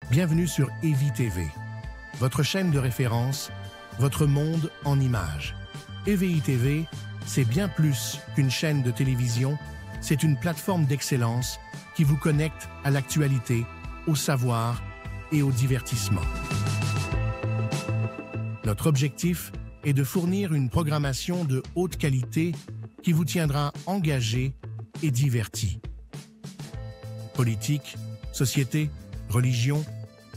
Bienvenue sur EVI TV, votre chaîne de référence, votre monde en images. EVI TV, c'est bien plus qu'une chaîne de télévision, c'est une plateforme d'excellence qui vous connecte à l'actualité, au savoir et au divertissement. Notre objectif est de fournir une programmation de haute qualité qui vous tiendra engagé et diverti. Politique, société, religion,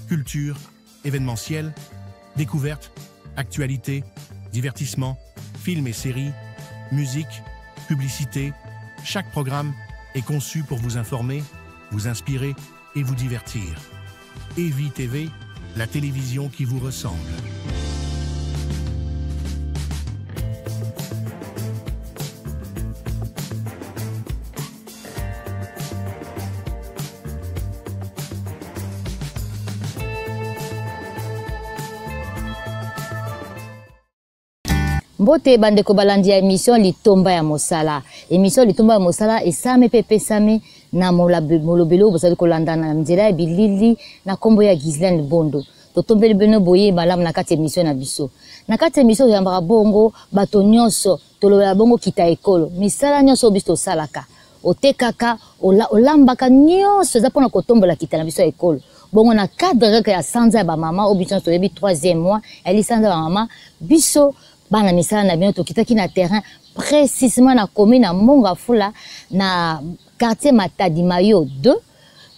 culture, événementiel, découverte, actualité, divertissement, films et séries, musique, publicité, chaque programme est conçu pour vous informer, vous inspirer et vous divertir. EVI TV, la télévision qui vous ressemble. Mbote bandeko balandi ya émission Litomba ya Mosala. Émission Litomba ya Mosala esame pepe same na molobelo bozali kolanda na nzela ya bilili na kombo ya Ghislaine Bondo. Totombeli beno boye malamu na kati émission na biso. Na kati émission yambaka bongo bato nyonso tolobela bongo kita ekolo. Misala nyonso biso salaka. Otekaka olambaka nyonso eza pona kotombola kita na biso ekolo. Bongo na cadre ya sanza ya ba mama obiso toyebi 3e mois eli sanza ba mama biso bana misala na bino tokitaki na terrain précisément na commune na Mongafula na quartier Matadi Mayo 2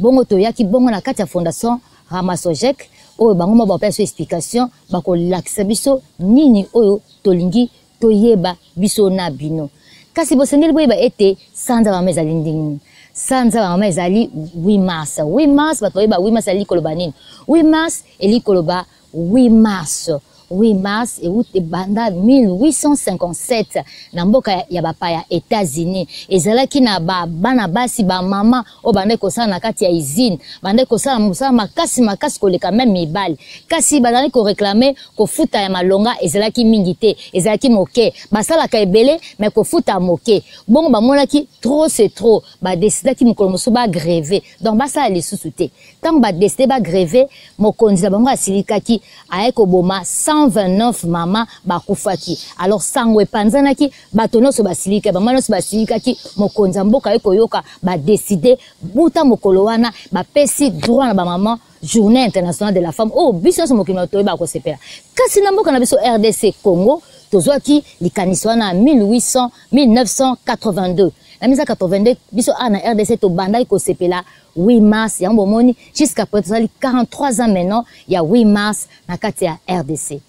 bongo toyaki bongo na kati ya fondation Ramasojek oyo bango mo ba explication bako lakisa biso nini oyo tolingi toyeba biso na bino kasi bosengeli boyeba ete sanza ba mezali ndingi sanza ba mama ezali 8 mars 8 mars batoyeba 8 mars ali koloba nini 8 mars eli koloba 8 mars 8 mars et août banda 1857 na mboka ya bapa ya États-Unis ezalaki na bana basi ba mama o bande kosala na kati ya usine bande kosala musala makasi koleka même mibali kasi bazali ko réclamer ko futa ya malonga ezalaki mingi te ezalaki moke basala ka ebele mais ko futa moke bongo bamonaki trop c'est trop ba décidaki mokolo moso ba gréver donc basala lisusu te tant ba décider ba gréver mokonzi bango asilikaki ayeko boma 129 mama bakufaki alors sangwe panzanaki batono so basilika bamano so basilikaki mokonza mboka ekoyoka ba décider buta mokolo wana ba pesi droit na ba mama journée internationale de la femme oh biso so mokino to ba ko sepela kasi na mboka na biso RDC Congo tozwaki likanisi wana 1982 na 1982 biso ana RDC to banda ko sepela 8 mars ya mbomoni jusqu'à présent 43 ans maintenant il y a 8 mars na kati ya RDC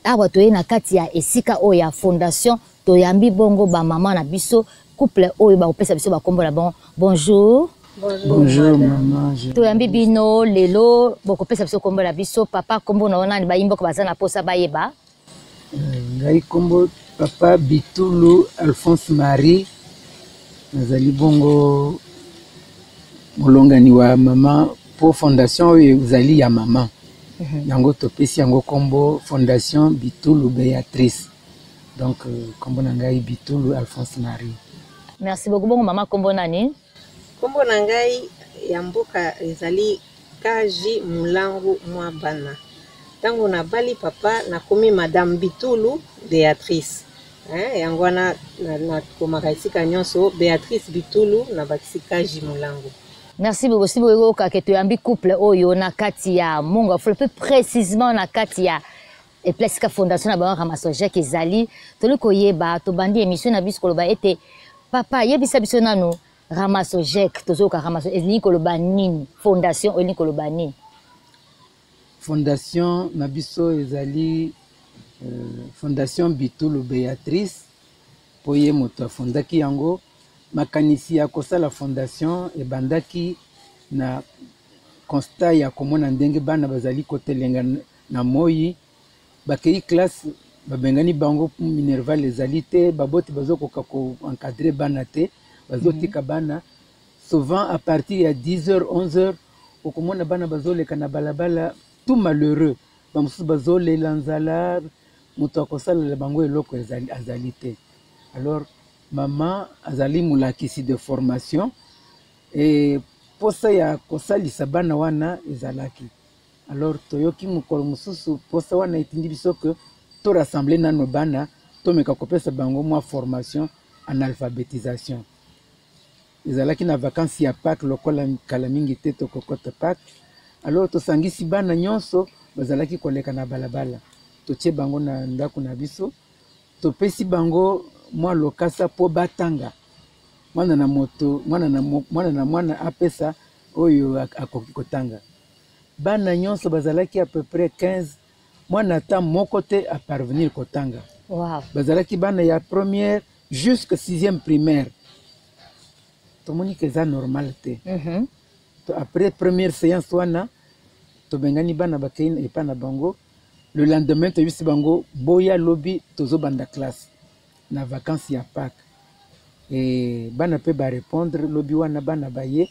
awa toye na kati ya esika o ya fondation toyambi bongo ba mama na biso couple oyo ba opesa biso ba kombola bon bonjour bonjour maman toyambi bino lelo boko pesa biso kombola biso papa kombo na ona ni ba imbo ko bazana posa bayeba ngai kombo papa Bitulu Alphonse Marie nazali bongo molongani wa mama po fondation oyo ezali ya mama yango topesi yango kombo fondation Bitulu Béatrice donc kombo na ngai Bitulu Alphonse Marie. Merci beaucoup bongo mama kombo nani kombo na ngai ya mboka ezali Kaji Mulangu mwa bana tango na bali papa na komi madame Bitulu Béatrice yango na komaka esika nyonso Béatrice Bitulu na bakisi Kaji Mulangu. Merci beaucoup. Si vous avez un couple oyo na kati ya Mongafula plus précisément na kati ya et Plesika Fondation na ba Ramasojek ezali toli koyeba to bandi émission na biso koloba ete papa yebisa biso nanu Ramasojek tozoka Ramasojek ezali koloba nini fondation ezali koloba nini fondation na biso ezali fondation Bitulu Béatrice poye moto fondaki yango makanisi ya kosala fondation ebandaki na constat ya komona ndenge bana bazali kotelenga na moyi bakei classe babengani bango minerval ezali te baboti bazokoka ko encadrer bana te bazotika bana souvent à partir ya 10h 11h okomona bana bazoleka na balabala tout malheureux bamususu bazolela nzala moto akosala bango eloko azali te alors maman azali mulakisi de formation et posa ya kosalisa bana wana ezalaki alors toyoki mokolo mosusu posa wana etindi biso ke to rassembler nano bana tomeka kopesa bango mwa formation en alphabétisation. Ezalaki na vacances ya Pâques lokola kala mingi te tokokota Pâques. Alors tosangisi bana nyonso bazalaki koleka na balabala. Totie bango na ndako na biso. Topesi bango mwa lokasa po batanga. Mwana na moto, mwana apesa oyo akoki kotanga. Bana nyonso bazalaki à peu près 15. Mwana ta moko te a parvenir kotanga. Wow. Bazalaki bana ya première jusqu'à 6e primaire. Tomoni que ça normal te. Après première séance wana to bengani bana bakeina et pas na bango. Le lendemain to bisi bango boya lobby tozo banda classe na vacances ya Pâques. Et bana pe ba répondre lobby wana bana baye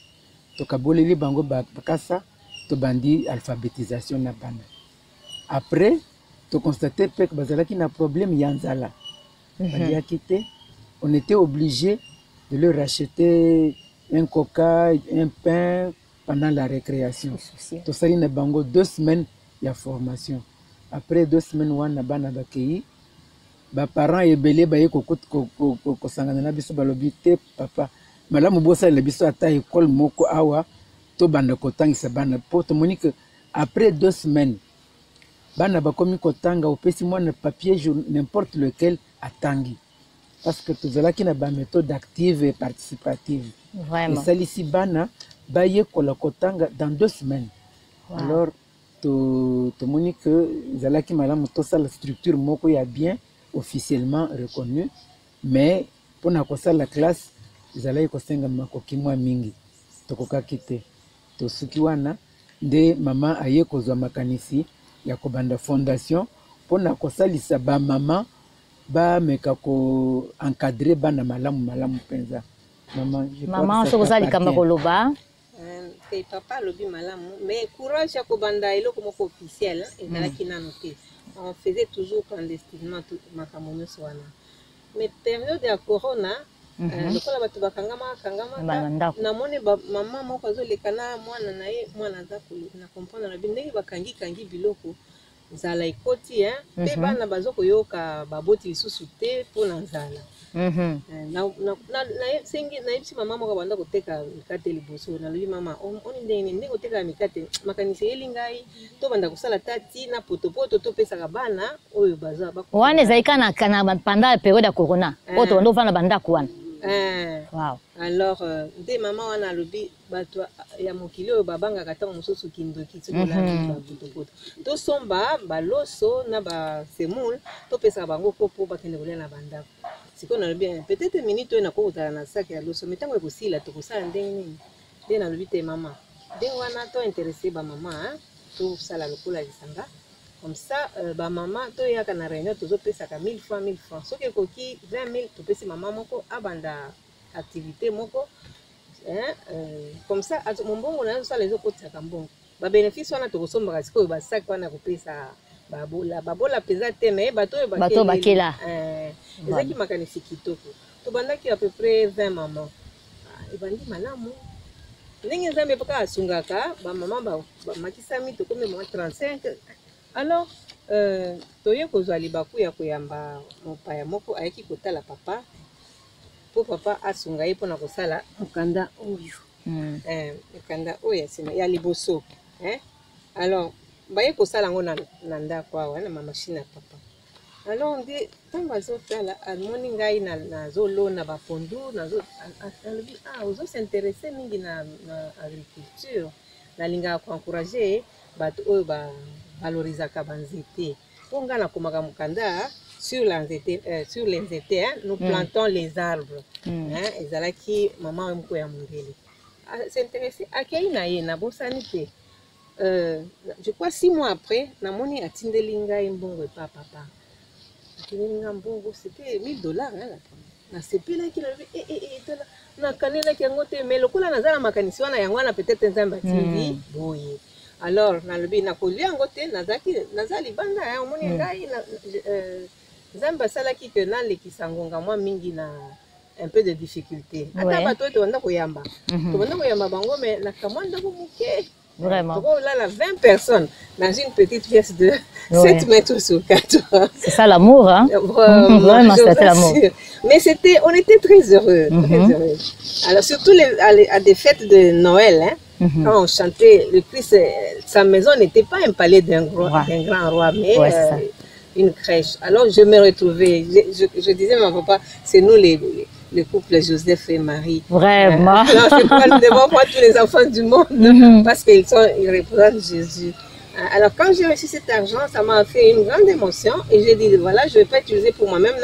to kaboleli bango bakasa to bandi alphabétisation na bana. Après to constater que bazalaki na problème yanzala. Bandi akité, on était obligé de leur acheter un coca, un pain pendant la récréation. Tout ça, il y a 2 semaines de formation. Après 2 semaines, on a bana bakei. Ba parents et belé ba yeko ko sangana na biso balobité papa. Malamu bossa le biso ata école moko awa to banda kotangisa bana po to monique après 2 semaines. Bana bakomi kotanga opesi mwana papier n'importe lequel atangi. Parce que tout cela qui n'a pas méthode active et participative. Vraiment. Et ça ici bana baye kola kotanga dans 2 semaines. Wow. Alors to moni que zala ki malamu to ça la structure moko ya bien officiellement reconnue, mais pour na kosa la classe zala ko senga makoki mwa mingi to koka kite to suki wana nde mama aye kozwa makanisi ya kobanda fondation pour na kosa lisa ba mama ba meka ko encadrer bana malamu penza. Maman so kozali kamba koloba te papa lobi malamu mais courage ya kobanda eloko moko officiel ezalaki nano te. On faisait toujours clandestinement tout makambo nyonso wana. Mais période ya corona lokola bato bakangama namoni mama moko azoleka na mwana na ye mwana aza na comprendre na ndenge bakangi biloko nzala ekoti mpe bana bazokoyoka baboti lisusu te mpona nzala. Nayebisi mama moko banda koteka mikate liboso nalobi mama oni ndenge koteka mikate makanisi eyeli ngai to banda kosala ta ntina potopoto topesaka bana oyo baza wana ezalaki kana pendant période ya corona oyo tobanda ofanda bandako wana. Wow. Alors nde mama wana alobi bato ya mokili oyo babangaka ntango mosusu kindoki sokolala potopoto tosomba baloso na basemoule topesaka bango po bakende kolia na bandako. Sikoyo nalobi peut-être minute oyo nakozala na saki ya loso mais ntango ekosila tokosala ndenge nini nde nalobi te mama ndenge wana to intéressé bamama tosala lokola lisanga comme ça bamama toyaka na réunion tozopesaka 1000 francs soki ekoki 20 000 topesi mama moko abanda activité moko comme ça mombongo nazosala ezokotisaka mbongo babénéfice wana tokosombaka sikoyo basaki wana kopesa babola mpenza te me bato oyo bakela ezalaki makanisi kitoko tobandaki à peu près 20 mama ebandi malamu ndenge nzambe mpaka asungaka bamama bamakisami tokomi mama 35. Alors toye kozwa libaku ya koyamba mopaya moko ayaki kotala papa po papa asunga ye mpona kosala mokanda oyo mokanda oyo ya liboso. Alors baye kosala yango na ndako awa na mamashine ya papa. Alors nde ntango azotala amoni ngai nazolona bapondu alobi ozosinteresse mingi na agriculture nalingaka koencourage bato oyo bavalorisaka banzete mpo ngai nakomaka mokanda sur les nzete nous plantons les arbres. Ezalaki mama moko ya mondele s'intéresse akei na ye nabosani te. Je crois 6 mois après namoni atindeli ngai mbongo epa papa atindeli ngai mbongo c'était $1000 nasepelaki nalobi nakanelaki yango te mais lokola naza na makanisi wana yango wana peut-être nzambe atindi boye. Alors nalobi nakolia yango te naza libanda omoni ngai nzambe asalaki ke nalekisa ngonga mwa mingi na un peu de difficulté ata bato oyo tobanda koyamba bango mais nakamwa ndako moke Vraiment. Donc là, 20 personnes dans une petite pièce de 7 mètres sur 4. C'est ça l'amour, hein? Vraiment, c'était l'amour. Mais on était très heureux, très heureux. Alors, surtout à des fêtes de Noël, hein, quand on chantait, le Christ, sa maison n'était pas un palais d'un grand roi, mais une crèche. Alors, je me retrouvais, je disais à mon papa, c'est nous le couple Joseph et Marie. Vraiment. Alors, je parle devant moi tous les enfants du monde parce qu'ils représentent Jésus. Alors, quand j'ai reçu cet argent, ça m'a fait une grande émotion et j'ai dit, voilà, je ne vais pas utiliser pour moi-même.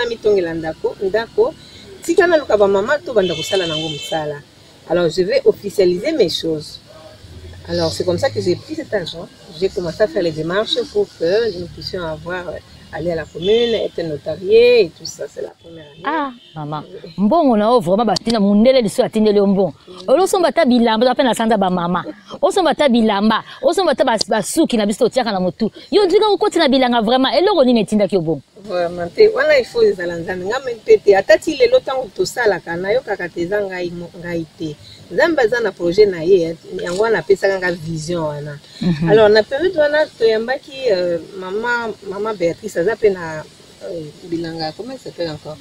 Alors, je vais officialiser mes choses. Alors, c'est comme ça que j'ai pris cet argent. J'ai commencé à faire les démarches pour que nous puissions aller à la commune, être notarié et tout ça. C'est la première année. Ah, maman. Bon, on a vraiment battu dans mon nez, le soir, le bon. On s'en bat à bilamba, on appelle la sanda ba maman. On s'en bat à bilamba, on s'en bat à sou qui n'a pas de tiara na motu. Yo dit qu'on continue à bilanga vraiment. Et là, on est tinda qui est bon. Vraiment, voilà, il faut les alanzana. Ngamen tete, atati le lotan ou tout ça la kana yo kakateza ngaite. Zamba zana projet na ye, yango na pesa nga vision wana. Alors na période wana toyambaki maman Béatrice azape na bilanga, comment elle s'appelle encore?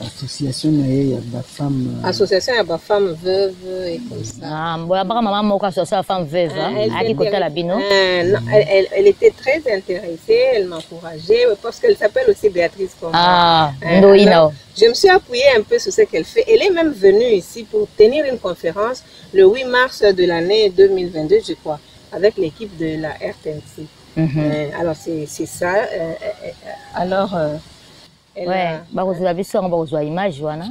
Association na ye ya ba femme. Association ya ba femme veuve et comme ça. Ah, bon, après maman moko association femme veuve, à qui côté la bino? Elle était très intéressée, elle m'encourageait parce qu'elle s'appelle aussi Béatrice comme moi. Je me suis appuyée un peu sur ce qu'elle fait. Elle est même venue ici pour tenir une conférence le 8 mars de l'année 2022, je crois, avec l'équipe de la RTNC. Alors c'est ça. Alors ouais, bakozwa biso ngo bakozwa image wana.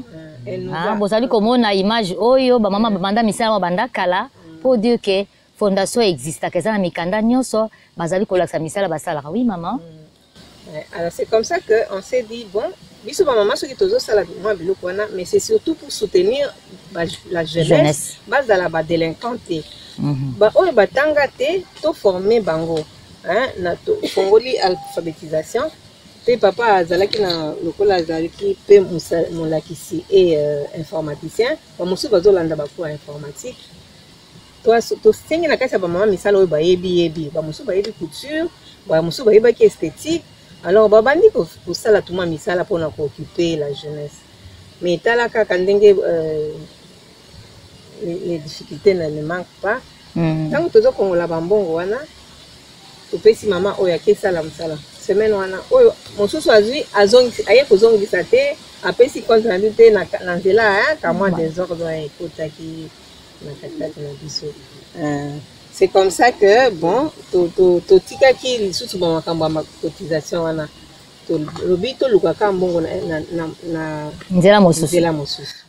Ah, bozali komona image oyo ba mama banda misala banda kala pour dire que fondation existe kezana mikanda nyonso bazali kolaksa misala basala. Oui maman. Alors c'est comme ça que on s'est dit bon, biso ba maman soki tozo sala moi biloko wana, mais c'est surtout pour soutenir la jeunesse. Base à la ba délinquante. Ba oyo batanga te to former bango, hein, na to fongoli alphabétisation. Papa azalaki na lokola azalaki pe molakisi et informaticien bamosusu bazolanda bacours ya informatique tosengi na kati ya bamama misala oyo bayebi bamosusu bayebi couture bamosusu bayebaki esthétique alors babandi kosala tuma misala mpona kooccuper la jeunesse mais etala kaka ndenge les difficultés ne manquent pas ntango tozokongola bambongo wana topesi mama oyo akesala mosala semaine wana oyo mosusu azongi aye kozongisa te apesi compte na te na nzela kamwa désordre ekotaki na katikati na biso. C'est comme ça que bon totikaki lisusu bamakambo ya cotisation wana tolobi tolukaka mbongo na nzela mosusu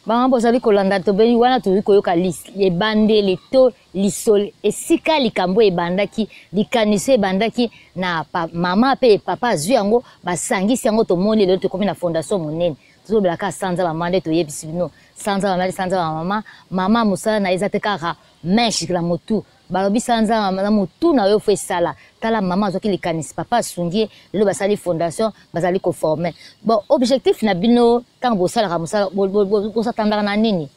bango bozali kolanda tobeli wana tozali koyoka ebandeli to lisolo esika likambo ebandaki likaniso ebandaki na mama pe papa azwi yango basangisi yango tomoni lelo tokomi na fondation monene tozobelaka sanza bamama nde toyebisi bino sanza bamama sanza bamama mama mosala na eza te kaka menshi la motu balobi sanza na motu na yo fo esala tala mama azwaki likanisi papa asungi lelo basali fondation bazali koforme bon objectif na bino ntango bosalaka mosala bosatandaka na nini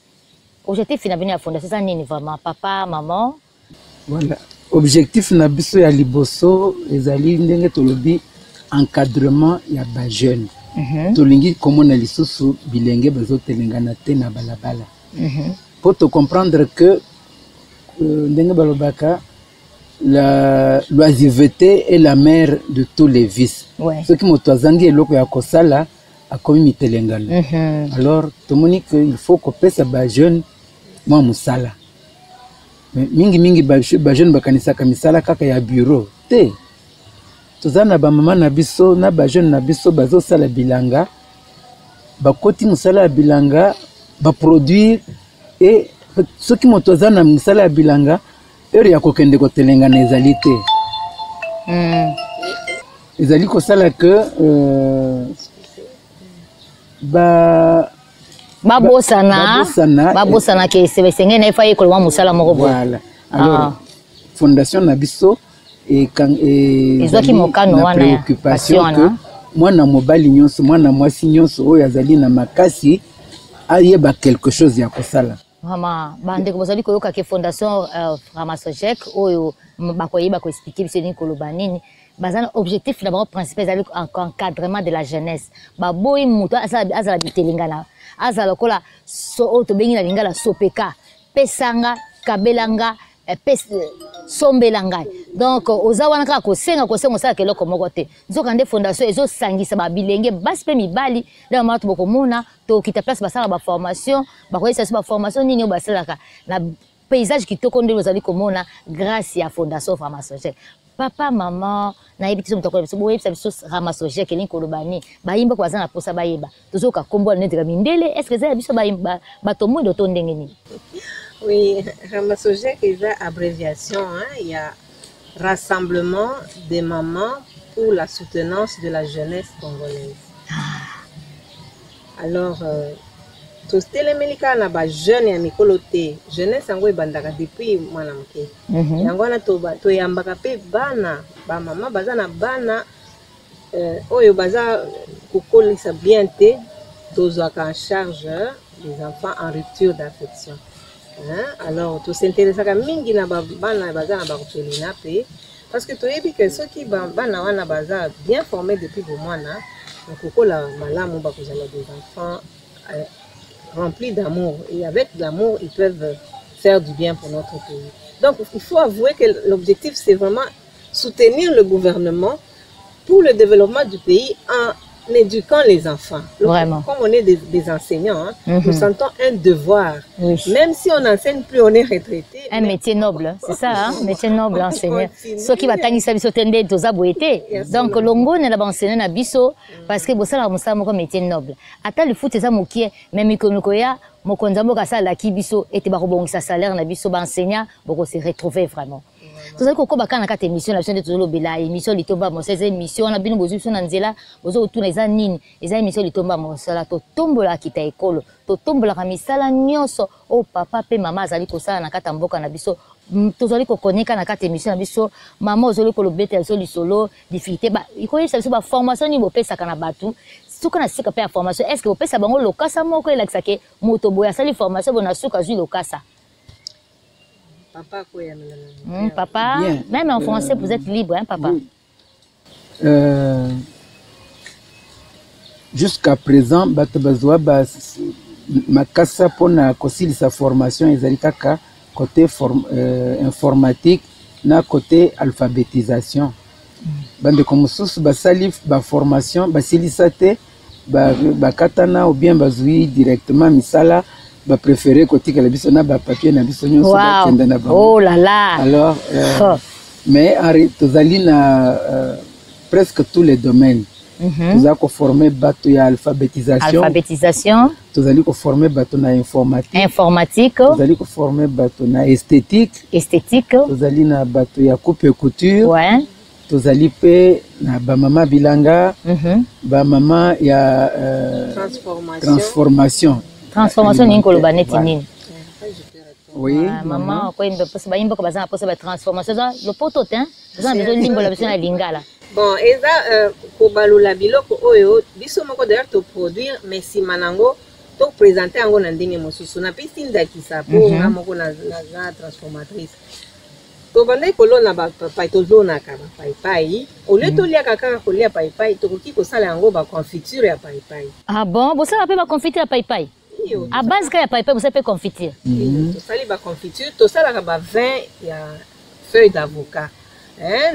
objectif na bino ya fondation eza nini vraiment papa maman? Voilà, objectif na biso ya liboso ezali ndenge tolobi encadrement ya bajeune tolingi komona lisusu bilenge bazotelengana te na balabala pour te comprendre que ndenge balobaka l'oisiveté est la mère de tous les vices. Ce qui moto azangi eloko ya kosala akomi mitelengana. Alors tomoni que il faut kopesa ba jeune moi musala. Mais mingi ba jeune bakanisaka misala kaka ya bureau te. Tozana ba mama na biso na ba jeune na biso bazo sala bilanga. Bakoti musala ya bilanga ba produire et ce qui moto azana misala ya bilanga heure ya kokende kotelengana ezali te. Ezali kosala que babosana ke sebesenge na efa yekolwa musala moko bo. Voilà. Alors fondation na biso et ezwaki mokano wana ya préoccupation que mwana mobali nyonso mwana mwasi nyonso oyo azali na makasi ayeba quelque chose ya kosala. Vraiment, bande ko bozali koyoka ke fondation Ramasojek oyo bakoyeba ko expliquer biso ni koloba nini. Bazana objectif d'abord principal c'est l'encadrement de la jeunesse. Baboyi muto azala bitelingana. Azala kola so auto bengi na lingala sopeka. Pesanga, kabelanga, sombelanga. Donc ozawana ka ko senga sala keloko moko te. Nzokande fondation ezo sangisa ba bilenge basi pe mibali na mato boko mona to kita place basala ba formation, ba koyesa ba formation nini basalaka na paysage kitoko nde ozali komona grâce à fondation Ramasojek. Papa, maman, na yebiti mutoko biso bo yebisa biso Ramasojek elingi kolobani bayimba kwa zana posa bayeba tozoka kombo na ndeka mindele est-ce que ça biso bayimba batomo do to ndenge ni? Oui, Ramasojek est une abréviation, hein? Il y a Rassemblement des mamans pour la soutenance de la jeunesse congolaise. Alors tous les médicaments na ba jeune ya mikolo te jeunesse yango ebandaka depuis mwana moke yango na to yambaka pe bana ba mama baza na bana oyo baza kokolisa bien te tozwaka en charge les enfants en rupture d'affection. Alors to s'intéressaka mingi na bana baza na bakotelina pe parce que toyebi que ceux qui bana wana baza bien formés depuis bo mwana kokola malamu bakozala des enfants remplis d'amour. Et avec l'amour, ils peuvent faire du bien pour notre pays. Donc, il faut avouer que l'objectif, c'est vraiment soutenir le gouvernement pour le développement du pays en éduquant les enfants. Vraiment. Comme on est des enseignants, hein, nous sentons un devoir. Oui. Même si on n'enseigne plus, on est retraité. Un métier noble, c'est ça, hein? Métier noble, enseignant. Ce qui va t'enseigner ça, c'est tendre aux abouétés. Donc, l'ongo ne l'a pas enseigné na biso parce que bossa la musa moko métier noble. Ata le foot ça mokie, même ikonokoya, mokonzambo ka sala ki biso et ba robongisa salaire na biso ba enseignant, boko se retrouver vraiment. Tout ça ko bakana ka émission la chaîne de tozolo bela émission litomba mo 16 émission na bino bozu na nzela bozo otuna eza nini eza émission litomba mo sala to tombola kita ekolo to tombola ka misala nyonso o papa pe mama azali ko sala na kata mboka na biso tozali ko koneka na kata émission na biso mama ozoli ko lobeta so lisolo difficulté ba ikoyesa biso ba formation ni bopesa kana batu suka na sika pe ya formation est-ce que bopesa bango lokasa moko elakisa ke moto boya sali formation bona suka zui lokasa. Papa, papa, bien. Même en français, vous êtes libre, hein, papa? Oui. Jusqu'à présent, makasa pona kosili sa formation ezali kaka côté informatique na côté alphabétisation. Bande comme sous basali ba formation basilisa te ba katana ou bien bazui directement misala. Ba préféré côté que la biso na ba papier na biso nyonso ba kenda na ba. Oh là là. Alors mais tozali na presque tous les domaines. Tozali ko former bato ya alphabétisation. Tozali ko former bato na informatique. Tozali ko former bato na esthétique. Tozali na bato ya coupe et couture. Ouais. Tozali pe na ba mama bilanga. Ba mama ya transformation. Transformation ni koloba neti nini? Oui, maman ko ndo posa ba imbo ko bazana posa ba transformation le poto hein bazana besoin limbo la besoin na lingala. Bon eza ko balula biloko oyo biso moko d'ailleurs to produire mais si manango to présenter yango na ndenge mosusu na pisi ndakisa po nga moko na transformatrice. To banda kolona ba pai to zona ka ba pai au lieu to lia kaka ko lia pai to ki ko sala yango ba confiture ya pai. Ah bon, bo sala pe ba confiture ya pai. À base que ya pai vous savez confiture. To sali ba confiture, to sala ka ba vin ya feuille d'avocat.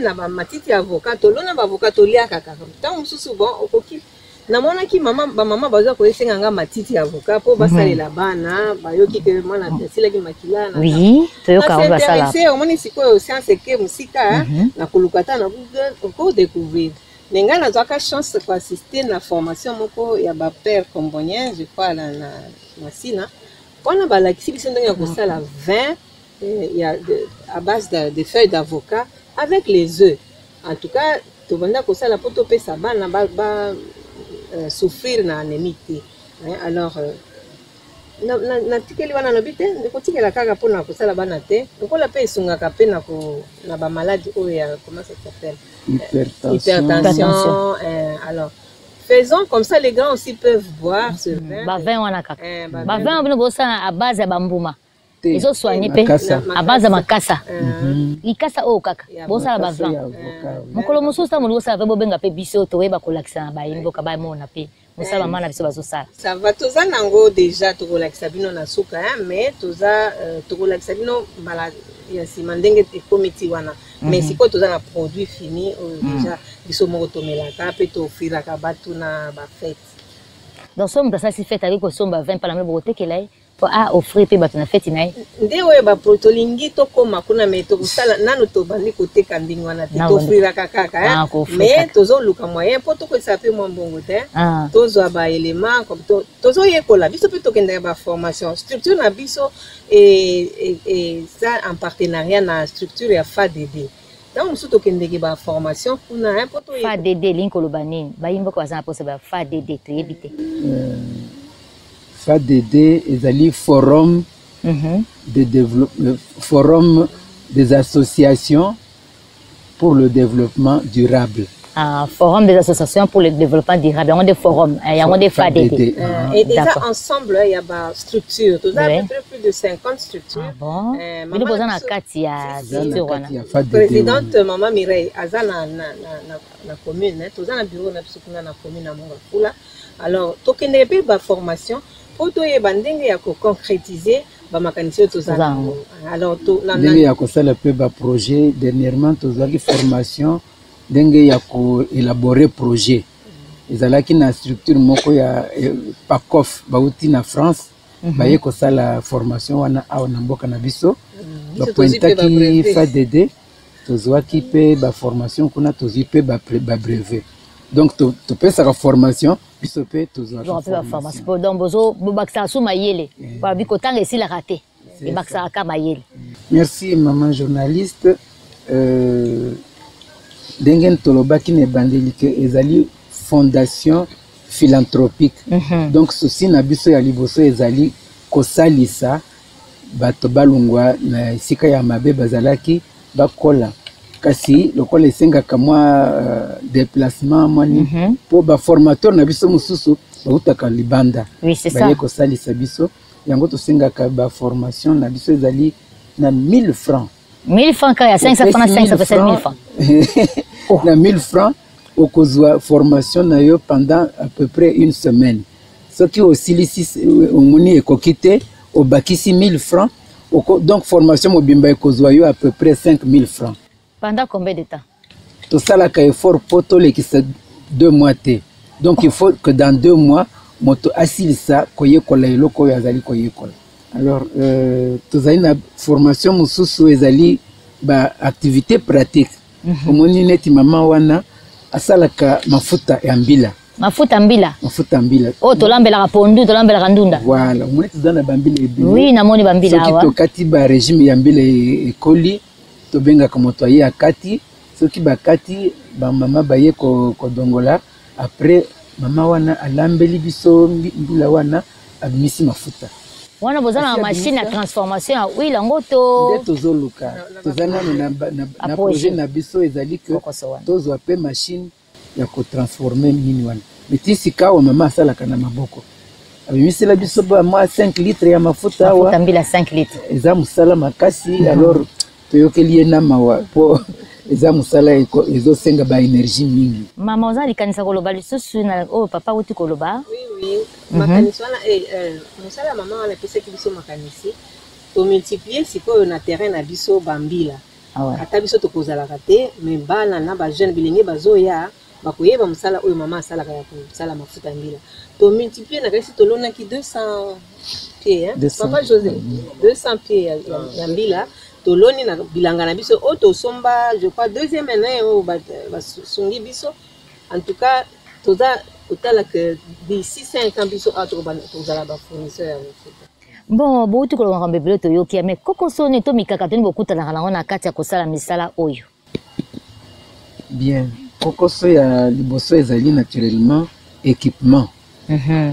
Na ba matiti avocat, to lona ba avocat to lia kaka. Tant mususu bon okoki na mona ki mama baza ko esenga nga matiti avocat po basalela bana bayoki ke mwana sila ki makila na. Oui, to yoka on va sala. C'est au moni siko science ke musika na kulukata na ko découvrir. Nenga na zaka chance de assister na formation moko ya ba père combonien je crois na Sina. Pona ba la kisi biso ndenge ko sala vin à base de feuilles d'avocat avec les œufs. En tout cas, to banda ko sala poto pesa bana ba souffrir na anémie. Alors na tikeli wana no bite ndeko tikela kaka pona ko sala bana te. Ko la pe sungaka pe na ko na ba maladie oyo comment ça s'appelle? Hypertension. Alors Faisons comme ça, les grands aussi peuvent boire ce vin. Bavin wana kaka. Bavin. Bavin on bosa à base ya bambuma. Te. Ils ont soigné pe Makasa. à base ya makasa. Ikasa o kaka. Bosa la bavin. Mokolo mosusu mo bosa ve bobenga pe biso to yeba kolakisa na bayimbo ka bayimona pe. Mosala mama na biso bazosala. Ça va toza nango déjà tokolakisa bino na suka mais toza tokolakisa bino mala ya sima ndenge ekomiti wana. Mais sikoyo toza na produit fini déjà biso moko tomelaka pe tofiraka bato na bafete. Donc somme ça si fête avec somba 20 par la même botekela pour a offrir pe bato na fête nae. Nde oyo ba protolingi tokoma kuna me tokosala nano tobandi koteka ndingo wana te tofriraka kaka mais tozoluka moyen po tokoyesa pe mwa mbongo te tozwa ba élément comme tozoyekola biso pe tokendaka ba formation structure na biso et ça en partenariat na structure ya FADD. Donc mosusu tokendeki ba formation kuna po to FADD linkoloba nini bayimbo ko bazana posa ba FADD toyebi te. FADD ezali forum de développement, forum des associations pour le développement durable. Forum des associations pour le développement durable. Il y a des forums, il y a des FADD. Et déjà ensemble, il y a des structures. Tout ça, à peu près plus de 50 structures. Ah bon? Mais nous avons un présidente Maman Mireille, Aza na commune, tout ça na bureau na commune na Mongafula. Alors, token ebe ba formation, pour to ye bandenge ya ko concrétiser ba makanisi to za. Alors to na ndenge ya ko sala pe ba projet dernièrement to za ki formation ndenge ya ko élaborer projet. Ezalaki na structure moko ya PACOF bauti na France. Baye ko sala formation wana awa na mboka na biso. Ba pointaki FADD to zwaki pe ba formation kuna to zipe ba brevet. Donc tu peux sa formation biso pe to zwaki la formation. Donc bozo bobaksa sou mayele. Ba bi kotanga esi la raté. Et baksa ka mayele. Merci maman journaliste. Dengen tolobaki ne bandeli ke ezali fondation philanthropique. Donc ceci na biso ya liboso ezali kosalisa bato balungwa na sika ya mabe bazalaki bakola kasi lokola esengaka mwa déplacement mwani po ba formateur na biso mususu bautaka libanda baye kosalisa biso yango tosengaka ba formation na biso ezali na 1000 francs. 1000 francs quand il y a 500 francs, 500 ça fait 1000 francs. Na 1000 francs au kozwa formation na yo pendant à peu près une semaine. Ce qui aussi ici au moni ekokite au bakisi 1000 francs. Donc formation mobimba ekozwa yo à peu près 5000 francs. Pendant combien de temps? Tout ça là effort poto le qui c'est 2 mois té. Donc il faut que dans 2 mois moto asilisa koyekola eloko ya zali koyekola. Alors tozali na formation mususu ezali ba activité pratique. Omoni neti mama wana asalaka mafuta ya mbila. Mafuta mbila. Mafuta mbila. Oh tolambela pondu, tolambela ndunda. Voilà, omoni tozana bambila ebili. Oui, namoni bambila awa. Soki tokati ba régime ya mbila ekoli tobenga ka moto aye akati, soki bakati ba mama baye ko dongola après mama wana alambeli biso mbila wana abimisi mafuta. Wana bozana na machine ya transformation ya huile ngoto. Nde tozoluka. Tozana na projet na biso ezali que tozwa pe machine ya ko transformer mini wana. Metisi kawa mama asalaka na maboko. Abimisi la biso ba mwa 5 litres ya mafuta wa. Mafuta mbila 5 litres. Eza musala makasi alors toyokeli na mawa po eza musala ezosenga ba énergie mingi. Mama ozali kanisa koloba lisusu na papa uti koloba. Oui. Makanisi wana musala mama wana peseki biso makanisi to multiplier sikoyo na terrain na biso bambila. Ata biso tokozalaka te mais bana na ba jeune bilenge bazoya bakoyeba musala oyo mama asalaka ya kusala mafuta mbila. To multiplier na kasi tolonaki 200 pieds papa José 200 pieds ya mbila. Toloni na bilanga na biso o to somba je crois deuxième année o ba sungi biso en tout cas toza otala que d'ici 5 ans biso a to zala ba fournisseur. Bon bouti ko ngamba bebelo to yoki mais koko soni to mikaka toni bokuta na lango na kati ya kosala misala oyo. Bien koko so ya liboso ezali naturellement équipement.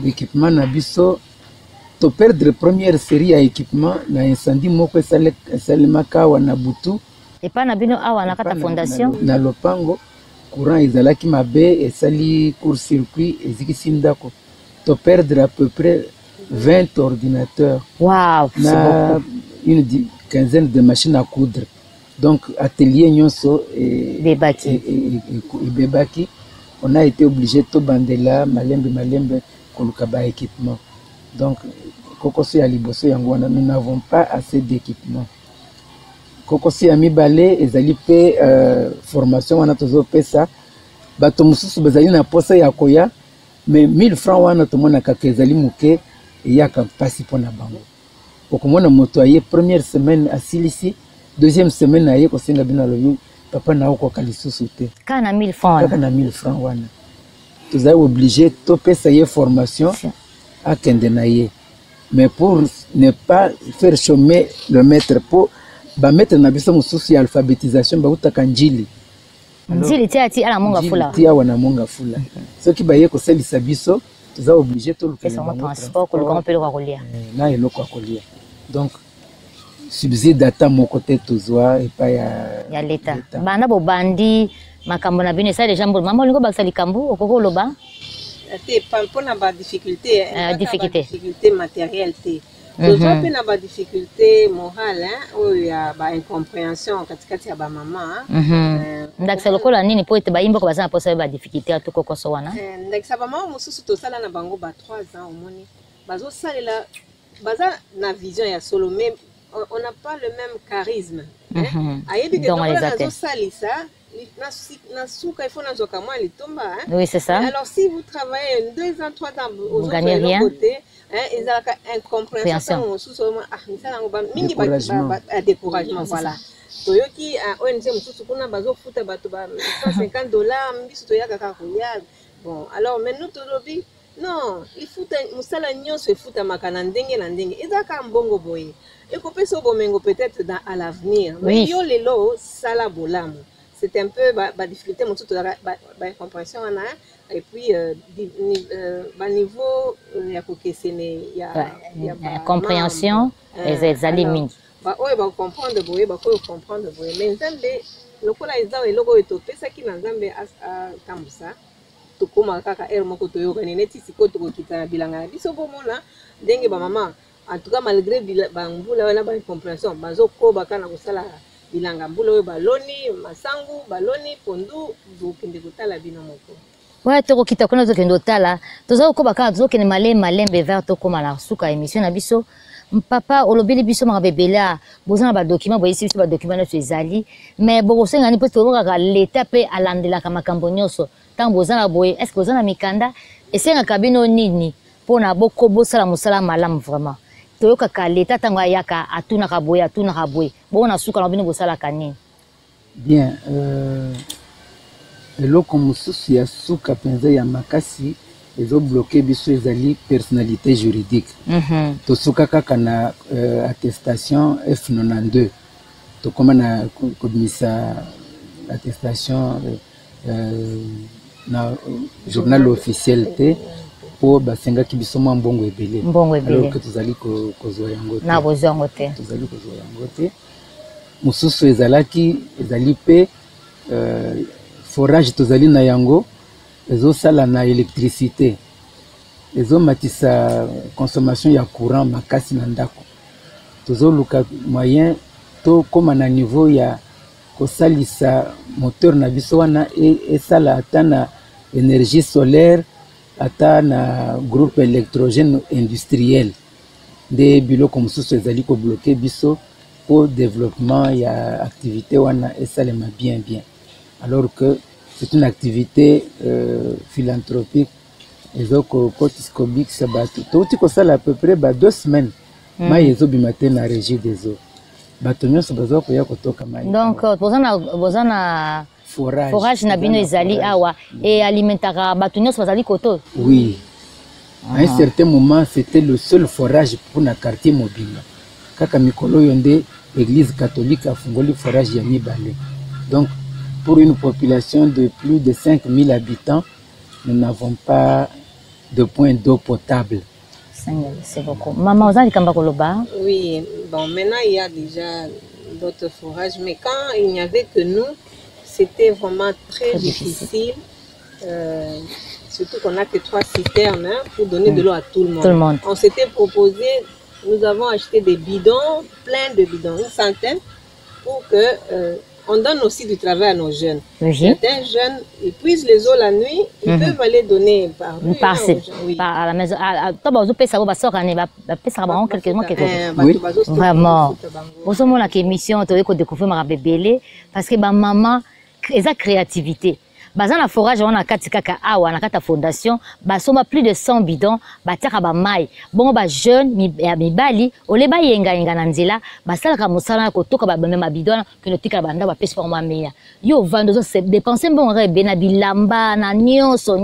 Équipement na biso to perdre première série à équipement na incendie moko esalemaka wana butu et pas na bino awa na kata fondation na lopango courant ezalaki mabe esali court-circuit ezikisi ndako to perdre à peu près 20 ordinateurs Wow, c'est na beaucoup. une quinzaine de machines à coudre. Donc atelier nyonso bebaki on a été obligé to bandela malembe koluka ba équipement. Donc kokoso ya liboso yango wana nous n'avons pas assez d'équipement. Kokoso ya mibale ezali pe formation wana tozo pesa bato mususu bazali na posa ya koya mais 1000 francs wana tomona kaka ezali muke yaka pasi pona bango. Okomona moto aye première semaine asilisi deuxième semaine aye ko senga bina lobi papa na oko kalisusu te. Kana 1000 francs. Kaka na 1000 francs wana. Vous êtes obligé de payer formation à Kendenaye. Mais pour ne pas faire chômer le maître, pour mettre na biso mususu alphabétisation ba utakanjili. Njili tia ala monga fula. Tia wana monga fula. Ce qui baye ko selisa biso, vous êtes obligé de le faire. Transport ko le pelo kolia. Na eloko kolia. Donc subside ata moko te tozwa et pas ya l'état. Banda bo bandi makambo na bino ça déjà mama lingo bakisa likambo okoko loba. Te pona ba difficulté difficulté matérielle te. Tozwa pe na ba difficulté morale oyo ya ba incompréhension katikati ya ba mama. Ndakisa lokola nini po ete bayimba ko bazana posa ba difficulté atoko koso wana. Ndakisa ba mama mususu tosala na bango ba 3 ans omoni. Bazo salela baza na vision ya solo mais on n'a pas le même charisme. Ayebi que nazo salisa oui, c'est ça. Alors, si vous travaillez 2 ans, 3 ans, vous gagnez rien. Côté, ils ont incompréhension. Découragement, voilà. Toyoki ONG mususu kuna bazo futa bato ba $150 mbiso toyaka kakoya. Bon, alors maintenant tolobi non, il faut musala nyonso futa makana ndenge na ndenge. Ezaka mbongo boye. Ekopesa bomengo peut-être dans à l'avenir. Mais yo lelo sala bolamu. C'est un peu la difficulté, la compréhension, et puis niveau il y a compréhension, les aliments. Oui, comprendre, comprendre, mais Nzambe, le coup là, ils ont le logo et tout, ça qui Nzambe a comme ça, tout comme un caca air moko to yoga, neti siko to kita bilanga, biso bomona, dengue ba maman, en tout cas malgré bambula na ba compréhension, bazo ko bakana kusala bilanga mbula oyo baloni masangu baloni pondu zokende kotala bino moko. Ouais, toko kita kona zokende otala toza ko baka zokende malembe vert to koma na suka émission na biso papa olobeli biso ma bebela bozana ba document boyisi biso ba document na ezali mais bokosenga ni poto ka l'état pe alandela ka makambo nyonso tant bozana boye est-ce que bozana mikanda esenga kabino nini pona boko bosala musala malamu vraiment toyoka ka l'état tango ayaka atuna ka boye bona suka na bino bosala kanini. Bien eloko mususu ya suka penza ya makasi ezo bloquer biso ezali personnalité juridique. To suka kaka na attestation F92 to koma na komisa attestation na journal officiel te po basenga ki biso mwa mbongo ebele. Alors que tozali kozwa yango te. Na bozongo te. Tozali kozwa yango te. Mususu ezali pe forage tozali na yango ezo sala na électricité. Ezo matisa consommation ya courant makasi na ndako. Tozo luka moyen to koma na niveau ya kosalisa moteur na biso wana esala ata na énergie solaire ata na groupe électrogène industriel de biloko mosusu ezali ko bloquer biso pour développement ya activité wana esalema bien alors que c'est une activité philanthropique ezoko kotiscobique sabatu touti ko sala à peu près 2 semaines mai ezobimate na régie des eaux bato nyonso bazo ko ya kotoka mai. Donc bozana forage na bino ezali awa et alimentaka bato nyonso bazali koto. Oui. À un certain moment c'était le seul forage pour na quartier Mobimba. Kaka mikolo yonde église catholique a fungoli forage ya mibale. Donc pour une population de plus de 5000 habitants, nous n'avons pas de point d'eau potable. C'est beaucoup. Maman, vous avez koloba? Oui, bon, maintenant il y a déjà d'autres forages, mais quand il n'y avait que nous, c'était vraiment très difficile. Surtout qu'on n'a que 3 citernes hein, pour donner de l'eau à tout le monde. Tout le monde. On s'était proposé, nous avons acheté des bidons, plein de bidons, 100, pour que on donne aussi du travail à nos jeunes. Certains jeunes, ils puisent les eaux la nuit, ils peuvent aller donner par rue. Oui. À la maison. Oui. Vraiment. Vous avez une émission, vous avez découvert ma bébé parce que ma maman, elle a créativité. Bazan la forage on a katikaka awa na kata fondation basoma plus de 100 bidons batiaka ba mai bongo ba jeune mibali ole ba yenga na nzela basala ka musala ko toka ba mema bidon que no tika banda ba pesi pour moi meya yo vando se dépenser bon rebe na bilamba na nyonso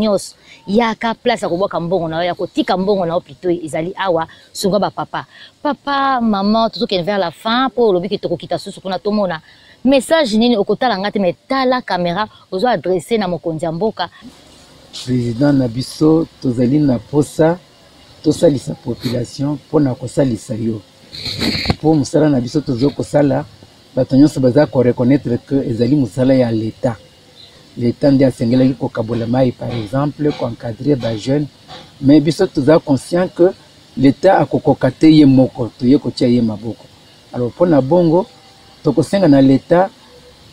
ya ka place ko boka mbongo na ya ko tika mbongo na opito izali awa sunga ba papa maman tout que vers la fin pour lobi ki to kita susu kuna tomona message nini okotala ngati metala caméra ozo adresser na mokonzi mboka président Nabiso tozali na posa tosalisa population pona kosalisa yo po musala na biso tozo kosala bato nyonso baza ko reconnaître que ezali musala ya l'état ndi asengelaki kokabola mai par exemple ko encadrer ba jeune mais biso toza conscient que l'état akokoka te ye moko toye kotia ye maboko alors pona bongo tokosenga na l'état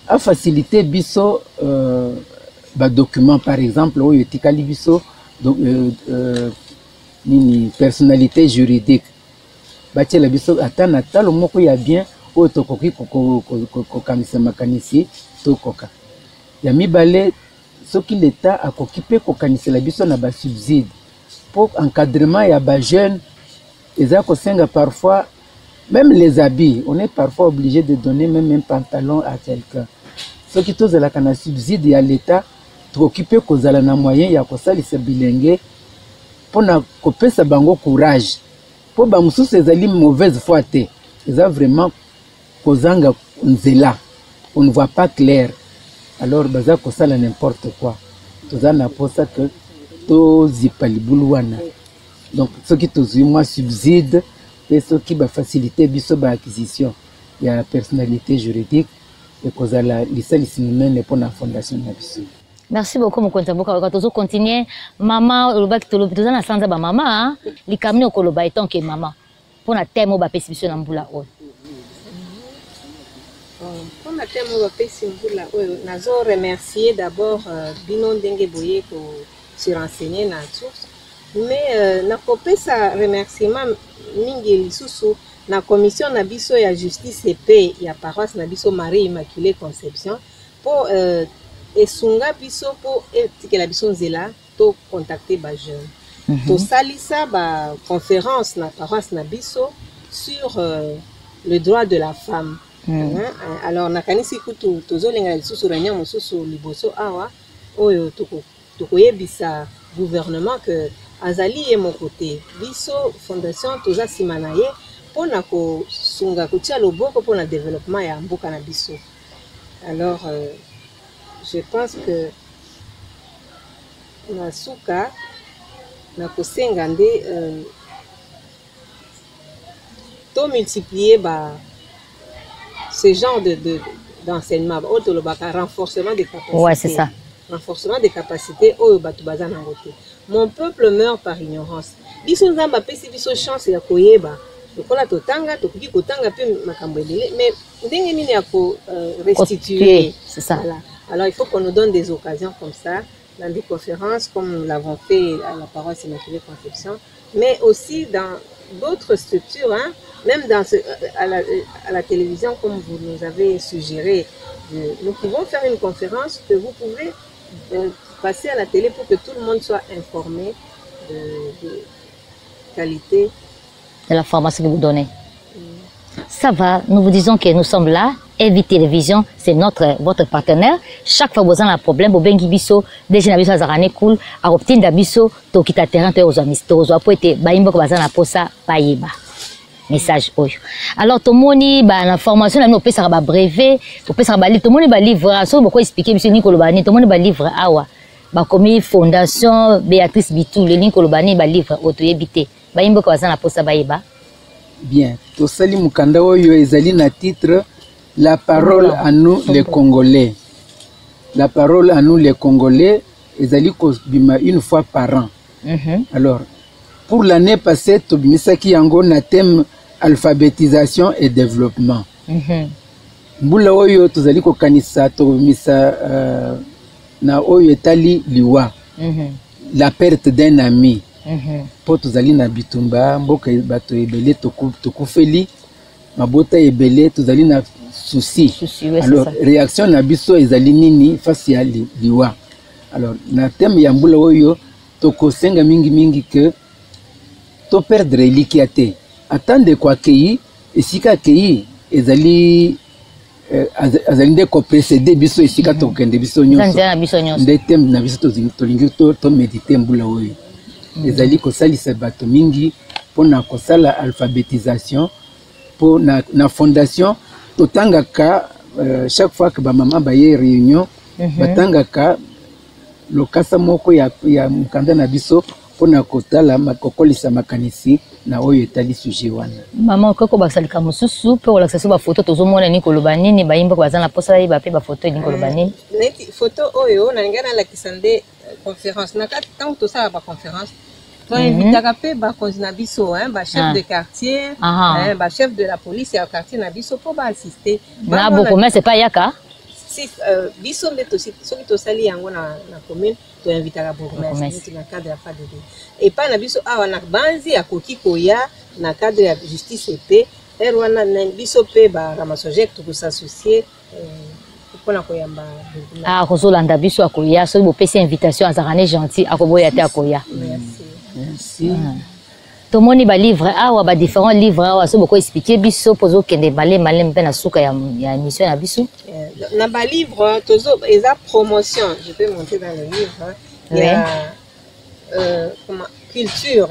a facilité biso ba document par exemple oyo etikali biso nini personnalité juridique batiela biso ata na talo moko ya bien oyo tokoki kokamisa makanisi tokoka ya mibale soki l'état akoki mpe kokanisela biso na ba subside pour encadrement ya ba jeune eza kosenga parfois même les habits, on est parfois obligé de donner même un pantalon à quelqu'un. Ce qui est là, quand on subside à l'État, tu occupes qu'on a un moyen, il y a ça, il s'est bilingue, pour couper sa bango courage. Pour bamoussou, c'est une mauvaise foi, ils ont vraiment causanga nzela, on ne voit pas clair. Alors, baza ça n'importe quoi. Tout ça n'a pas ça que tout zipaliboulouana. Donc, ce qui est moi subside. Et ce qui va faciliter l'acquisition. Il y a la personnalité juridique et que la licence n'est pas la fondation de la. Merci beaucoup, mon compte. Vous continuez. Maman, vous avez un sens de maman. Les camions au Koloba étant que maman. Pour la thème, vous avez perception en boula. Pour la thème, vous avez perception en boula. Nous avons remercié d'abord Binon Dengue-Boye pour se renseigner dans la source. Mais na kopé sa remerciement mingi lisusu na commission na biso ya justice et paix ya paroisse na biso Marie Immaculée Conception pour esunga biso pour etikela biso nzela to contacter ba jeune to salisa ba conférence na paroisse na biso sur le droit de la femme. Alors na kanisi kutu tozolenga lisusu réunion mosusu liboso awa oyo tokoyebisa gouvernement que azali et mon côté biso fondation toza simanaye pona ko sunga kotia loboko pona développement ya mboka na biso. Alors je pense que na suka na kosenga nde to multiplier ce genre d'enseignement autolobaka renforcement des capacités. Ouais, c'est ça. Renforcement des capacités au Batoubaza Nangote. Mon peuple meurt par ignorance. Biso nzamba pesi biso chance ya koyeba. Lokola totanga tokoki kotanga pe makambo ebele mais ndenge nini ya ko restituer. C'est ça. Voilà. Alors il faut qu'on nous donne des occasions comme ça dans des conférences comme nous l'avons fait à la paroisse Immaculée Conception, mais aussi dans d'autres structures, hein, même dans à la télévision comme vous nous avez suggéré. Nous pouvons faire une conférence que vous pouvez passer à la télé pour que tout le monde soit informé de qualité de la formation que vous donnez. Ça va, nous vous disons que nous sommes là. Evi Télévision, c'est votre partenaire. Chaque fois que vous avez un problème, vous avez biso, déjà biso azarane cool, à obtenir biso, to kita terrain to aux amis, to aux apote, ba imbo ko bazana posa payiba. Message oyo. Alors tout moni ba la formation na opesa ba brevet, opesa ba livre, tout moni ba livre, so beaucoup expliquer biso ni kolobani, tout moni ba livre awa. Ba komi fondation Béatrice Bitou, le ni kolobani ba livre autoyebité. Ba imbo ko bazana posa payiba. Bien, to sali mukanda oyo ezali na titre La parole à nous les Congolais. la parole à nous les Congolais, ezali kobima une fois par an. Alors, pour l'année passée, tobimisaki yango na thème alphabétisation et développement. Mbula oyo tozali kokanisa tobimisa na oyo etali liwa. La perte d'un ami. Po tozali na bitumba mboka bato ebele tokufeli mabota ebele tozali na souci. Alors réaction na biso ezali nini face ya liwa. Alors na thème ya mbula oyo tokosenga mingi que to perdre likiate attendre kwa kei esika kei ezali azali nde ko précéder biso esika tokende biso nyonso nde thème na biso tolingi to méditer mbula oyo ezali kosalisa bato mingi pona kosala alphabétisation pour na fondation totangaka chaque fois que ba maman baye réunion batangaka lokasa moko ya mukanda na biso pona kotala makokolisa makanisi na oyo etali sujet wana. Maman koko basalika mususu pe wala kasa ba photo tozomona ni koloba nini bayimba ko bazana posa ba pe ba photo ni koloba nini. Neti photo oyo na ngana la kisande conférence na kati tant to ça ba conférence. To invitaka pe ba konzina biso ba chef de quartier, ba chef de la police ya quartier na biso po ba assister. Na boko mais c'est pas yaka. Si biso nde tosi soki tosali yango na commune to invitaka bourgmestre na cadre ya FADD et pas na biso awa na banzi akoki koya na cadre ya justice pe wana na biso pe ba ramasojek to s'associer pona koyamba kozolanda biso akoya so bo pesi invitation azarane gentil akoboya te akoya. Merci. Tomoni ba livre awa ba différents livres awa so boko expliquer biso pozo kende malé mpe na suka ya émission na biso. Na ba livre tozo eza promotion, je peux montrer dans le livre. Il y a culture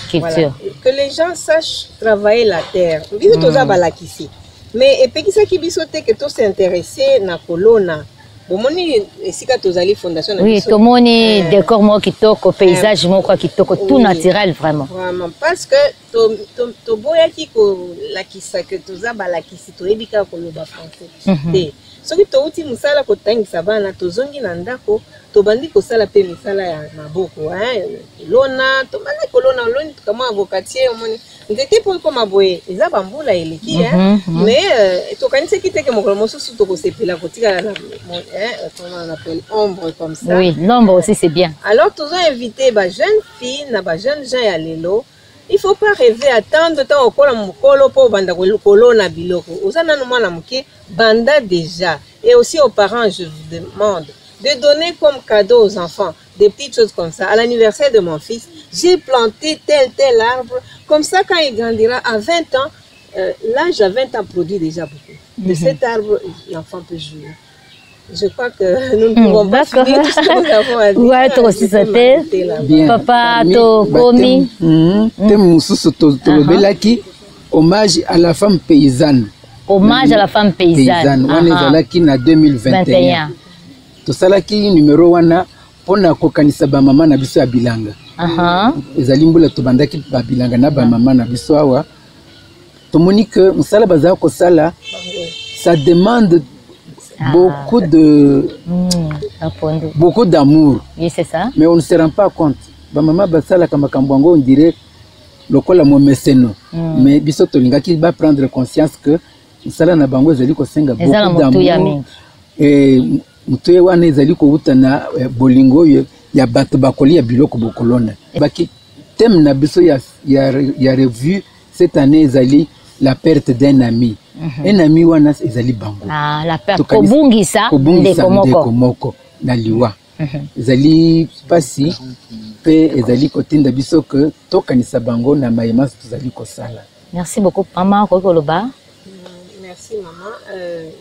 culture. Voilà. Que les gens sachent travailler la terre. Biso toza balakisi. Mais epekisa ki biso te que to s'intéresser na kolona. Bomoni esika tozali fondation na biso. Oui, tomoni décor mo kitoko, paysage mo kwa kitoko, tout naturel vraiment. Vraiment parce que to boya ki ko lakisa que toza balakisi to ebika ko loba français. Soki touti musala kotangisa bana tozongi na ndako tobandi kosala pe misala ya maboko lona tomana kolona loni kama avocatier omoni ndete po ko maboye eza bambula eleki mais tokanisi kiteke mokolo mosusu tokosepela kotika na comment on appelle ombre comme ça. Oui, l'ombre aussi c'est bien. Alors tous ont invité ba jeune fille na ba jeune gens ya lelo. Il faut pas rêver attendre tant au kola mukolo po banda kolona biloko. Osana no mwana muke banda déjà. Et aussi aux parents, je vous demande de donner comme cadeau aux enfants des petites choses comme ça. À l'anniversaire de mon fils, j'ai planté tel arbre. Comme ça, quand il grandira à 20 ans, l'âge à 20 ans produit déjà beaucoup. De cet arbre, l'enfant peut jouer. Je crois que nous ne pouvons pas finir tout ce que nous avons à dire. Ouais, toi aussi, c'était papa, to komi. Hommage à la femme paysanne. Hommage à la femme paysanne. On est là qui en 2021. Tout ça là qui numéro 1 pour na kokanisa ba mama na biso ya bilanga. Ezali mbula to bandaki ba bilanga na ba mama na biso awa. Tomoni que musala baza ko sala ça demande beaucoup d'amour. Oui, c'est ça. Mais on ne se rend pas compte. Ba mama basala kama kambwango on dirait lokola mo meseno. Mais biso to linga ki ba prendre conscience que musala na bango ezali ko senga beaucoup d'amour. Et mutuye wana ezali ko utana bolingo ya bato bakoli ya biloko bokolona. Baki thème na biso ya revue cette année ezali la perte d'un ami. Un ami wana ezali bango. La perte kobungisa ndeko moko na liwa. Ezali pasi pe ezali kotinda biso que tokanisa bango na mayema tozali kosala. Merci beaucoup maman Kokoloba. Merci maman.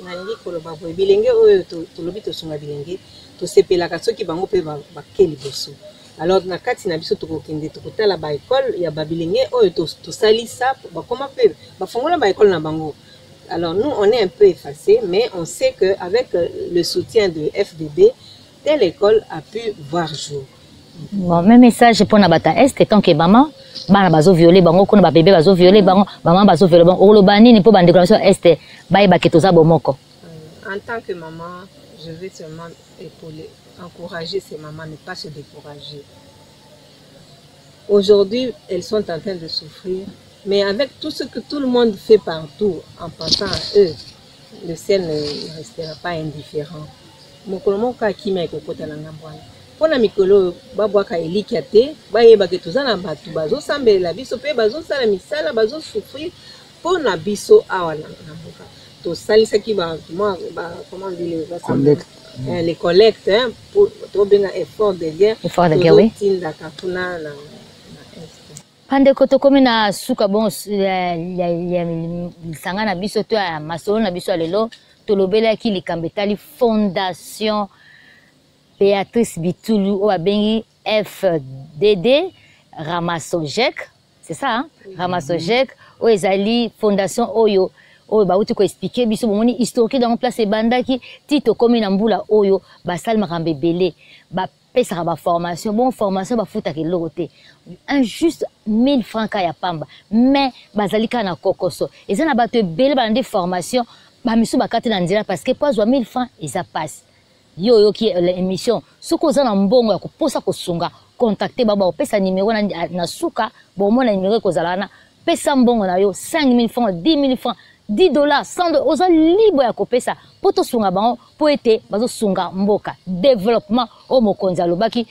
Nangi koloba boy bilenge oyo to lobi to sunga bilenge to sepelaka soki bango pe ba keli boso. Alors na kati na biso tokokende tokotala ba école ya ba bilenge oyo to salisa ba koma pe ba fongola ba école na bango. Alors nous on est un peu effacé mais on sait que avec le soutien de FDB telle école a pu voir jour. Bon, même message pour na bata est tant que maman bana bazo violer bango kuna ba bébé bazo violer bango maman bazo violer bango olobani ni po ba déclaration est ba ba ketoza bomoko. En tant que maman, je vais seulement épauler, encourager ces mamans, ne pas se décourager. Aujourd'hui, elles sont en train de souffrir, mais avec tout ce que tout le monde fait partout, en pensant à eux, le ciel ne restera pas indifférent. Mokolo kakima ekokota na ngambwana. Pona mikolo babwaka elikia te, bayeba ke tozana batu bazosambela biso pe bazosala misala bazosouffrir pona biso awa na mboka. Tosalisaki ba comment dire les collectes pour tobenga effort de guerre. Effort de guerre, oui. Tindaka kuna na Pande koto komi na suka bon ya sanga na biso to ya masolo na biso lelo tolobela ki likambetali fondation Béatrice Bitulu o abengi FDD Ramasojek, c'est ça hein? Ramasojek o ezali fondation oyo bauti ko expliquer biso bomoni historique dans place ebandaki tito komi na mbula oyo basal makambe belé ba pesaka ba formation bon formation ba futaka eloko te un juste 1000 francs ya pamba mais bazalika na kokoso ezana bato ebele bande formation ba misu bakate na nzela parce que pozo 1000 francs eza passe yo qui l'émission soko za na mbongo ya koposa kosunga contacter baba opesa numéro na suka bon mona numéro kozalana pesa mbongo na yo 5000 francs 10000 francs $10 100 oza libre ya kopesa poto sunga bango po ete bazo sunga mboka développement o mokonzi alobaki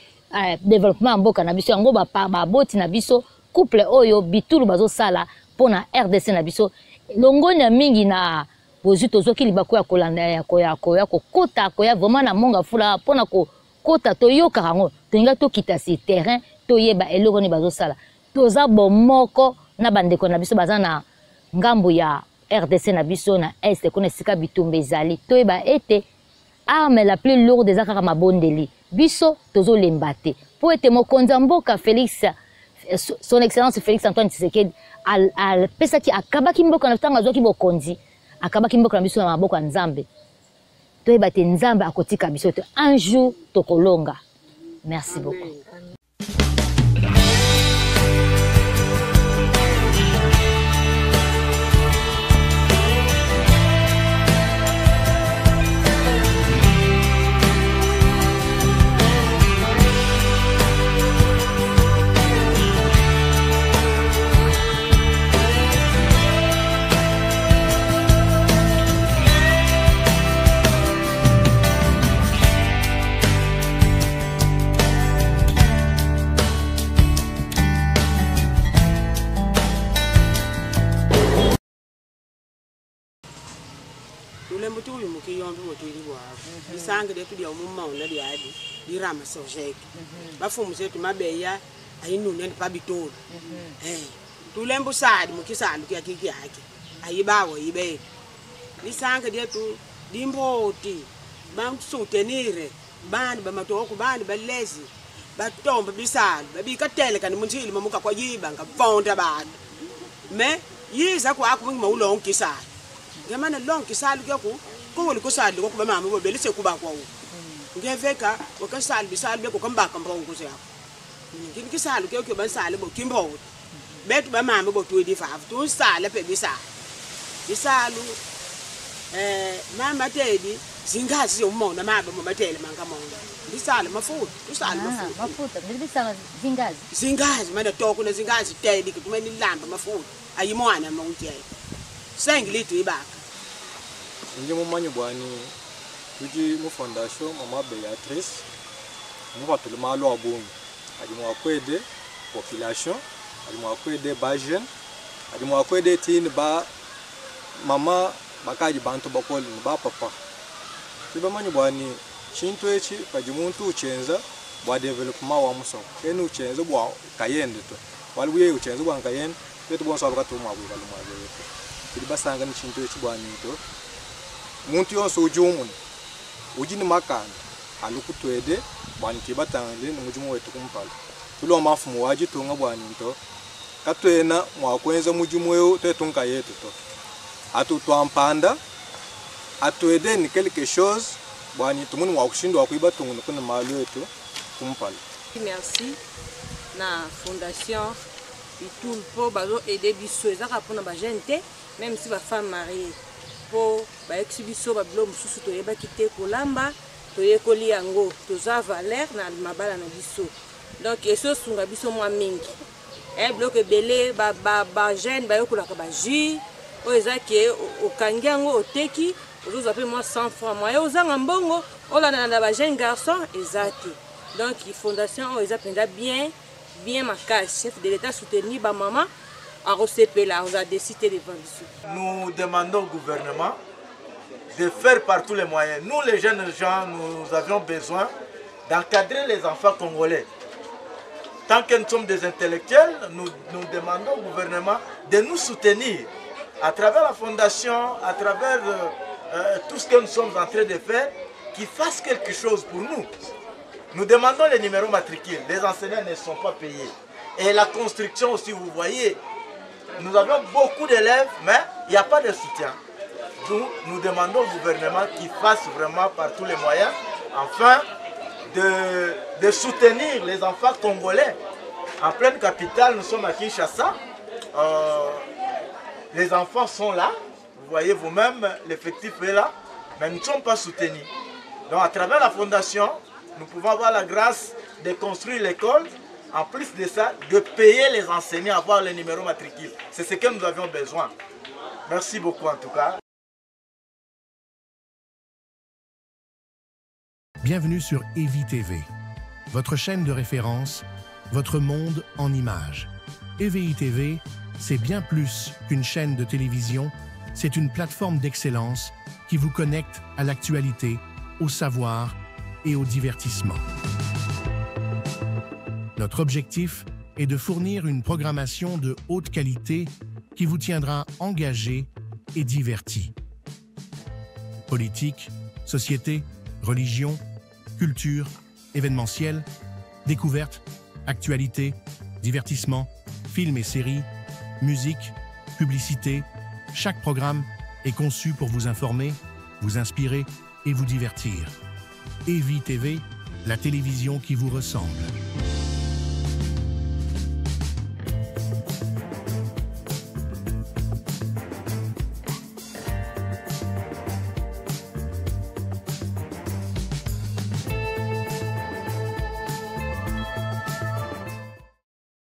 développement mboka na biso yango ba boti na biso couple oyo Bitulu bazo sala pona RDC na biso longoni ya mingi na bozito zoki libako ya kolanda ya koya kokota koya vraiment na monga fula pona ko kota to yoka rango tenga to kita si terrain to yeba eloko ni bazo sala toza bomoko na bandeko na biso bazana ngambo ya RDC na biso na Est kone sika bitumba ezali toyeba ete arme la plus lourde des akaka mabondeli biso tozo lembate po ete mokonzi mboka Félix son excellence Félix Antoine Tshisekedi al pesa ki akabaki mboka na tanga zoki bokonzi akabaki mboka na biso na maboko nzambe toyeba te nzambe akotika biso te un jour tokolonga. Merci beaucoup. Sangue de tudo um mão na diária de Ramasojek. Bafomos eto mabeia aí não nem para Bitulu. Tu lembra sabe mo que sabe que aqui aí bawo aí bem. Ni sangue de tu dimboti bam soutenir bani ba matoko bani ba lezi ba tomba bisal ba bi ka tele kan mun sili mamuka kwa yiba ka fonda ba me yiza kwa aku mo long kisa ngemana long kisa lu ko ko woni ko sali ko ba mama bo bele se ku ba kwa wo ngeveka ko ka sali bisal be ko kamba ka mbongo se ako ngin ki sali ko ban sali bo kimbo betu ba mama bo to di fa to sali pe bisalu mama tedi zingazi umona mama mama tele manga monga bisala mafuta usala mafuta bisala zingazi mana toko na zingazi tedi kutumeni lamba mafuta ayimwana mawuti ayi senglitu ibaka nje mumanyi bwani tuji mu fondation mama Béatrice mu batulu malo abungu ali mu akwede population ali mu akwede ba jeune ali mu akwede tin ba mama bakaji bantu bakoli ba papa tiba manyi bwani chintu echi kaji muntu uchenza bwa development wa muso enu uchenza bwa kayende to walibuye uchenza bwa kayende betu bonso abakatuma bwa balumwa betu tiba basanga ni chintu echi bwani to muntu yonso ujumu ujini makanda alukutwede bwani tibatangale mujumu wetu kumpala tulo mafumu waji tunga bwani to katwena mwakwenza mujumu wetu tetunka yetu to atu twampanda atuede ni quelque chose bwani tumuni wakushindwa kuiba tungu kuna malu yetu kumpala. Merci na fondation Bitulu po bazo aider biso ezaka pona ba gente même si ba femme mariée po ba exhibition ba bilo mususu to yeba kite kolamba toyekoli yango toza valeur na mabala na biso donc ezosunga biso mwa mingi biloko ebele bajeune bayokolaka bajus oyo eza ke okangi yango oteki ozozwa mpe mwa 100 francs moye ozanga mbongo olandana na bajeune garçon eza te donc fondation oyo eza mpenza bien makasi chef de l'état soutenir bamama akosepela oza décider devant biso. Nous demandons au gouvernement de faire par tous les moyens. Nous, les jeunes gens, nous avions besoin d'encadrer les enfants congolais. Tant que nous sommes des intellectuels, nous demandons au gouvernement de nous soutenir à travers la fondation, à travers tout ce que nous sommes en train de faire, qu'ils fassent quelque chose pour nous. Nous demandons les numéros matricules. Les enseignants ne sont pas payés. Et la construction aussi, vous voyez, nous avons beaucoup d'élèves, mais il n'y a pas de soutien. Donc, nous demandons au gouvernement qu'il fasse vraiment par tous les moyens, afin de soutenir les enfants congolais. En pleine capitale, nous sommes à Kinshasa. Les enfants sont là. Vous voyez vous-même, l'effectif est là, mais nous ne sommes pas soutenus. Donc, à travers la fondation, nous pouvons avoir la grâce de construire l'école. En plus de ça, de payer les enseignants, avoir les numéros matricules. C'est ce que nous avions besoin. Merci beaucoup en tout cas. Bienvenue sur Evi TV, votre chaîne de référence, votre monde en images. Evi TV, c'est bien plus qu'une chaîne de télévision, c'est une plateforme d'excellence qui vous connecte à l'actualité, au savoir et au divertissement. Notre objectif est de fournir une programmation de haute qualité qui vous tiendra engagé et diverti. Politique, société, religion, culture, événementiel, découverte, actualité, divertissement, films et séries, musique, publicité, chaque programme est conçu pour vous informer, vous inspirer et vous divertir. Evi TV, la télévision qui vous ressemble.